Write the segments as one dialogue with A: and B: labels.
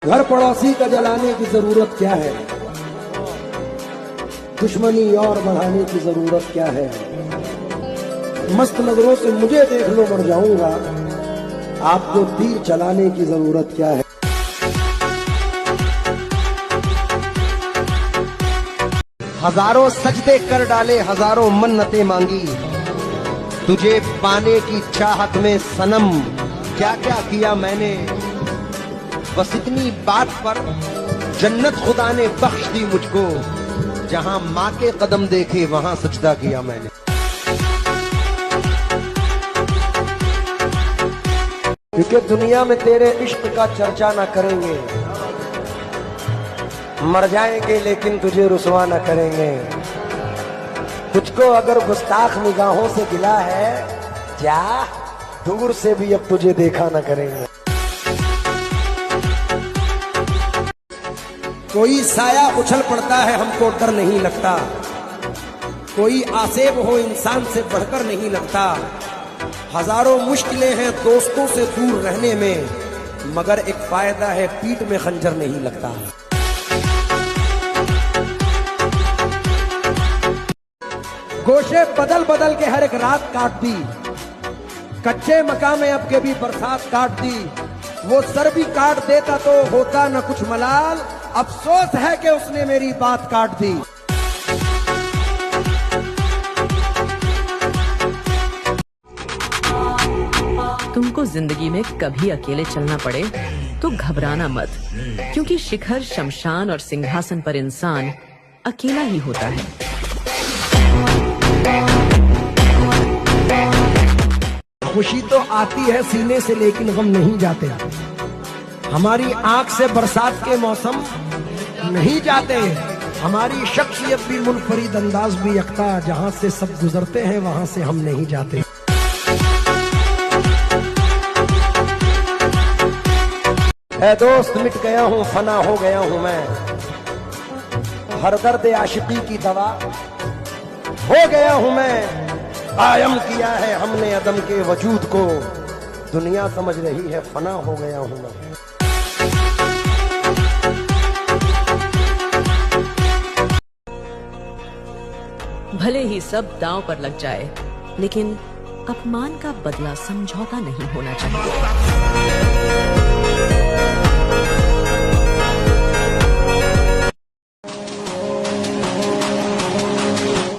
A: घर पड़ोसी का जलाने की जरूरत क्या है, दुश्मनी और बढ़ाने की जरूरत क्या है। मस्त नजरों से मुझे देख लो मर जाऊंगा, आपको तीर चलाने की जरूरत क्या है। हजारों सजदे कर डाले, हजारों मन्नतें मांगी, तुझे पाने की चाहत में सनम क्या क्या किया मैंने। बस इतनी बात पर जन्नत खुदा ने बख्श दी मुझको, जहां माँ के कदम देखे वहां सजदा किया मैंने। क्योंकि दुनिया में तेरे इश्क का चर्चा ना करेंगे, मर जाएंगे लेकिन तुझे रुसवा न करेंगे। तुझको अगर गुस्ताख निगाहों से गिला है, जा दूर से भी अब तुझे देखा न करेंगे। कोई साया उछल पड़ता है हमको डर नहीं लगता, कोई आसेब हो इंसान से बढ़कर नहीं लगता। हजारों मुश्किलें हैं दोस्तों से दूर रहने में, मगर एक फायदा है पीठ में खंजर नहीं लगता। गोशे बदल बदल के हर एक रात काट दी, कच्चे मकान में अब के भी बरसात काट दी। वो सर भी काट देता तो होता न कुछ मलाल, अफसोस है कि उसने मेरी बात काट दी।
B: तुमको जिंदगी में कभी अकेले चलना पड़े तो घबराना मत, क्योंकि शिखर, शमशान और सिंहासन पर इंसान अकेला ही होता है।
A: खुशी तो आती है सीने से लेकिन गम नहीं जाते। हमारी आंख से बरसात के मौसम नहीं जाते। हमारी शख्सियत भी मुनफरिद, अंदाज भी यकता, जहां से सब गुजरते हैं वहां से हम नहीं जाते। ऐ दोस्त मिट गया हूँ, फना हो गया हूँ मैं, हर दर्द आशिकी की दवा हो गया हूँ मैं। कायम किया है हमने अदम के वजूद को, दुनिया समझ रही है फना हो गया हूँ मैं।
B: भले ही सब दांव पर लग जाए, लेकिन अपमान का बदला समझौता नहीं होना चाहिए।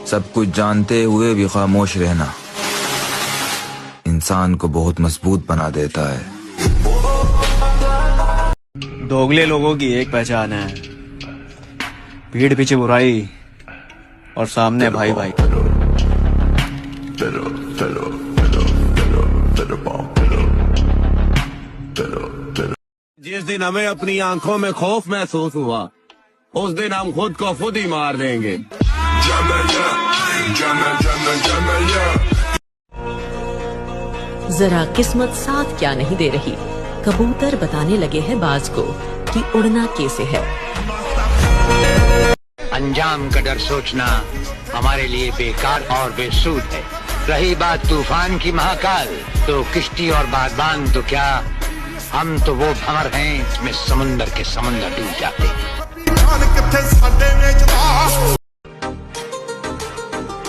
C: सब कुछ जानते हुए भी खामोश रहना इंसान को बहुत मजबूत बना देता है।
D: दोगले लोगों की एक पहचान है, पीठ पीछे बुराई और सामने भाई भाई।
E: जिस दिन हमें अपनी आंखों में खौफ महसूस हुआ, उस दिन हम खुद को खुद ही मार देंगे।
B: जरा किस्मत साथ क्या नहीं दे रही, कबूतर बताने लगे हैं बाज को कि उड़ना कैसे है।
F: अंजाम का डर सोचना हमारे लिए बेकार और बेसूद है। रही बात तूफान की महाकाल, तो किश्ती और बागबान तो क्या, हम तो वो भंवर हैं जिसमें समुंदर के समंदर डूब जाते हैं।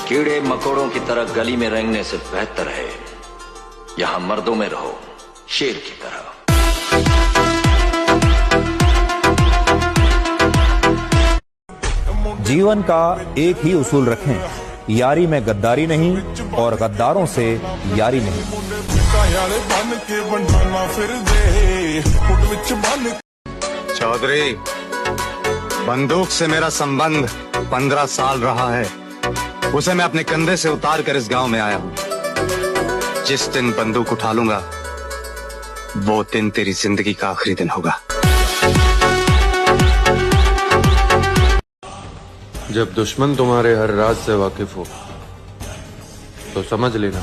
G: कीड़े मकोड़ों की तरह गली में रेंगने से बेहतर है यहां मर्दों में रहो शेर की तरह।
H: जीवन का एक ही उसूल रखें, यारी में गद्दारी नहीं और गद्दारों से यारी नहीं।
I: चौधरी, बंदूक से मेरा संबंध 15 साल रहा है, उसे मैं अपने कंधे से उतार कर इस गांव में आया हूं। जिस दिन बंदूक उठा लूंगा वो दिन तेरी जिंदगी का आखिरी दिन होगा।
J: जब दुश्मन तुम्हारे हर राज से वाकिफ हो तो समझ लेना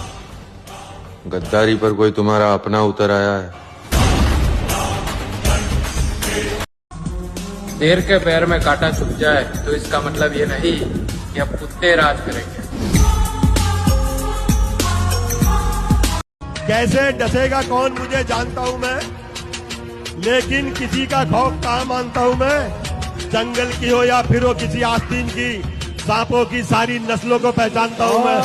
J: गद्दारी पर कोई तुम्हारा अपना उतर आया है।
K: शेर के पैर में कांटा चुभ जाए तो इसका मतलब ये नहीं कि अब कुत्ते राज करेंगे।
L: कैसे डसेगा कौन मुझे जानता हूं मैं, लेकिन किसी का खौफ कहाँ मानता हूँ मैं। जंगल की हो या फिर हो किसी आस्तीन की, सांपों की सारी नस्लों को पहचानता हूँ मैं।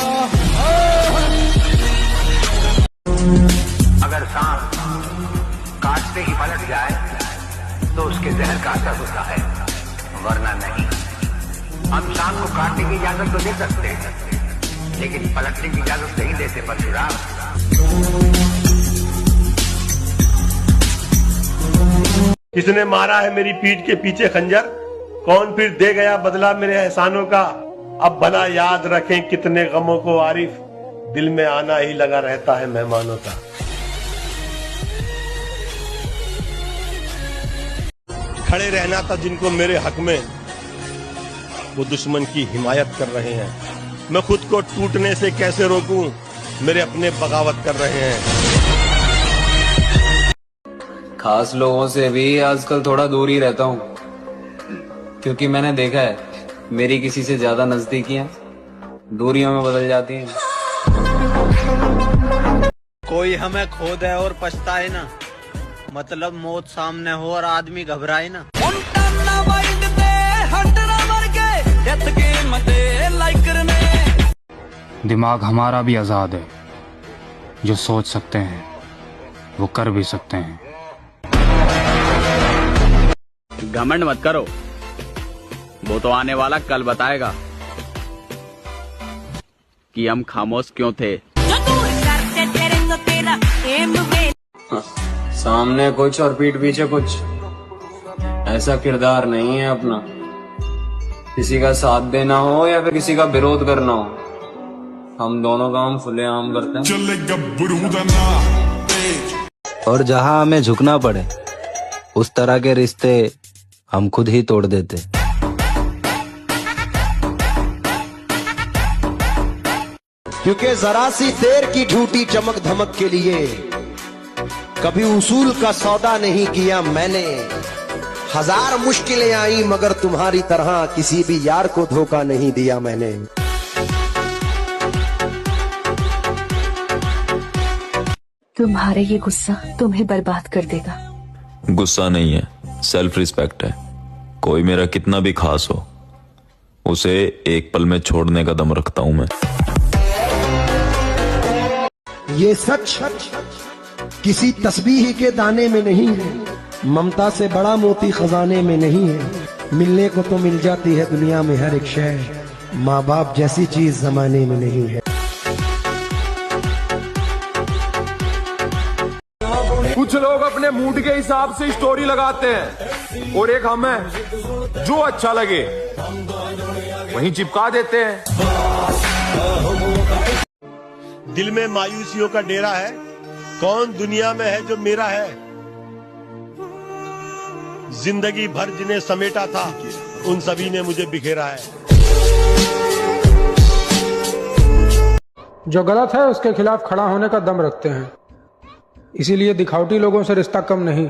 F: अगर सांप काटते ही पलट जाए तो उसके जहर का असर होता है, वरना नहीं। हम सांप को काटने की इजाजत तो दे सकते हैं, लेकिन पलटने की इजाजत नहीं देते परशुराम।
L: किसने मारा है मेरी पीठ के पीछे खंजर, कौन फिर दे गया बदला मेरे एहसानों का। अब भला याद रखें कितने गमों को आरिफ, दिल में आना ही लगा रहता है मेहमानों का। खड़े रहना था जिनको मेरे हक में, वो दुश्मन की हिमायत कर रहे हैं। मैं खुद को टूटने से कैसे रोकूं, मेरे अपने बगावत कर रहे हैं।
M: खास लोगों से भी आजकल थोड़ा दूर ही रहता हूँ, क्योंकि मैंने देखा है मेरी किसी से ज्यादा नजदीकियां दूरियों में बदल जाती हैं।
D: कोई हमें खो दे और पछताए ना, मतलब मौत सामने हो और आदमी घबराए ना।
N: दिमाग हमारा भी आजाद है, जो सोच सकते हैं वो कर भी सकते हैं।
O: घमंड मत करो, वो तो आने वाला कल बताएगा कि हम खामोश क्यों थे।
M: सामने कुछ और पीठ पीछे कुछ, ऐसा किरदार नहीं है अपना। किसी का साथ देना हो या फिर किसी का विरोध करना हो, हम दोनों काम खुलेआम करते हैं।
P: और जहां हमें झुकना पड़े, उस तरह के रिश्ते हम खुद ही तोड़ देते।
A: क्योंकि जरा सी देर की झूठी चमक धमक के लिए कभी उसूल का सौदा नहीं किया मैंने। हजार मुश्किलें आई मगर तुम्हारी तरह किसी भी यार को धोखा नहीं दिया मैंने।
Q: तुम्हारे ये गुस्सा तुम्हें बर्बाद कर देगा।
C: गुस्सा नहीं है, सेल्फ रिस्पेक्ट है। कोई मेरा कितना भी खास हो, उसे एक पल में छोड़ने का दम रखता हूं मैं।
A: ये सच किसी तस्बीह के दाने में नहीं है, ममता से बड़ा मोती खजाने में नहीं है। मिलने को तो मिल जाती है दुनिया में हर एक शय, माँ बाप जैसी चीज जमाने में नहीं है।
J: कुछ लोग अपने मूड के हिसाब से स्टोरी लगाते हैं और एक हमें जो अच्छा लगे वहीं चिपका देते हैं।
L: दिल में मायूसियों का डेरा है, कौन दुनिया में है जो मेरा है। जिंदगी भर जिन्हें समेटा था, उन सभी ने मुझे बिखेरा है।
K: जो गलत है उसके खिलाफ खड़ा होने का दम रखते हैं, इसीलिए दिखावटी लोगों से रिश्ता कम नहीं,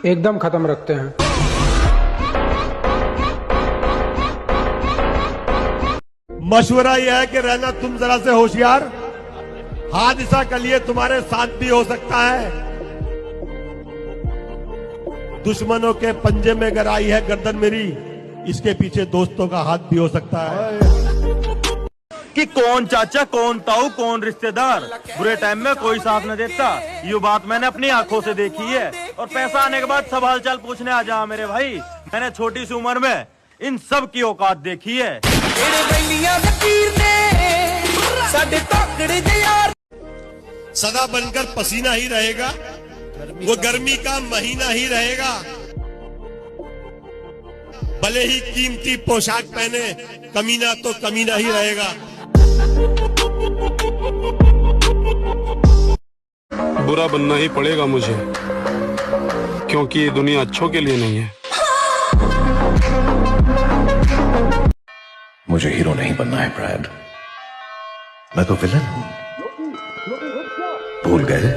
K: एकदम खत्म रखते हैं।
L: मशवरा यह है कि रहना तुम जरा से होशियार, हादसा कल ये तुम्हारे साथ भी हो सकता है। दुश्मनों के पंजे में अगर आई है गर्दन मेरी, इसके पीछे दोस्तों का हाथ भी हो सकता है।
D: कि कौन चाचा कौन ताऊ कौन रिश्तेदार, बुरे टाइम में कोई साथ न देता, ये बात मैंने अपनी आंखों से देखी है। और पैसा आने के बाद सब हालचाल पूछने आ जा मेरे भाई, मैंने छोटी सी उम्र में इन सब की औकात देखी है।
L: सदा बनकर पसीना ही रहेगा, वो गर्मी का महीना ही रहेगा। भले ही कीमती पोशाक पहने, कमीना तो कमीना ही रहेगा।
R: बुरा बनना ही पड़ेगा मुझे, क्योंकि ये दुनिया अच्छों के लिए नहीं है।
S: मुझे हीरो नहीं बनना है ब्रैड, मैं तो विलन हूं, भूल गए?